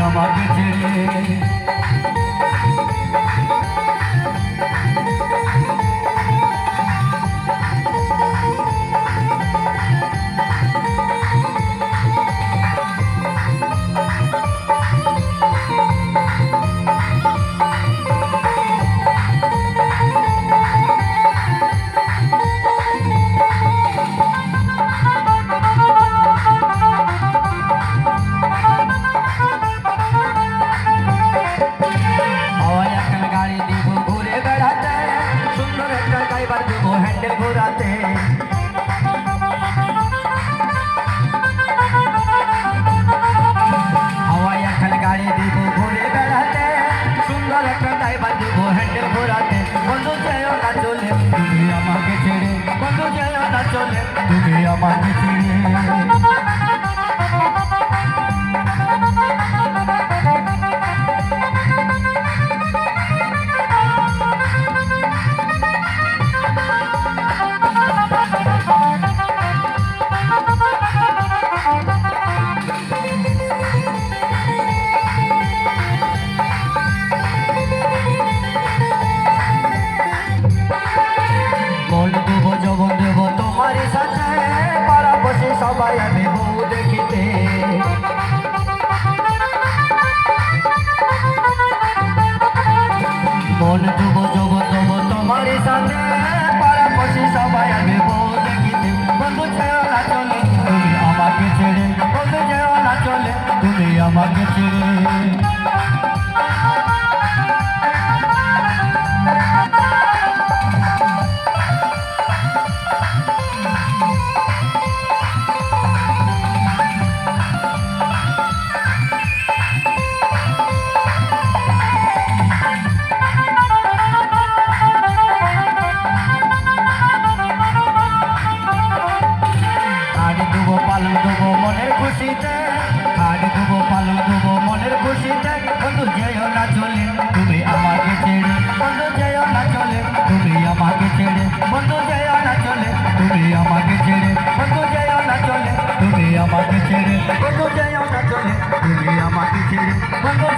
আমাকে ছেড়ে হ্যান্ডেল ঘোরাতে হাওয়াই এখন গাড়ি দিব ঘুরে বেড়াতে সুন্দর একটা ড্রাইভার দিব হ্যান্ডেল ঘোরাতে বন্ধু যেও না চলে তুমি আমাকে ছেড়ে বন্ধু যেও না চলে তুমি আমাকে ছেড়ে সবাই আমি বউ দেখিতে মন যুব যুব যুব তোমার সাথে পাড়াপড়শি সবাই আমি বউ দেখিতে বন্ধু যেও না চলে তুমি আমাকে ছেড়ে বন্ধু যেও না চলে তুমি আমাকে ছেড়ে পালন দেবো মনের খুশিতে খাট দেবো পালন দেবো মনের খুশিতে বন্ধু যেও না চলে তুমি আমাকে ছেড়ে বন্ধু যেও না চলে তুমি আমাকে ছেড়ে বন্ধু যেও না চলে তুমি আমাকে ছেড়ে বন্ধু যেও না চলে তুমি আমাকে ছেড়ে বন্ধু যেও না চলে তুমি আমাকে ছেড়ে বন্ধু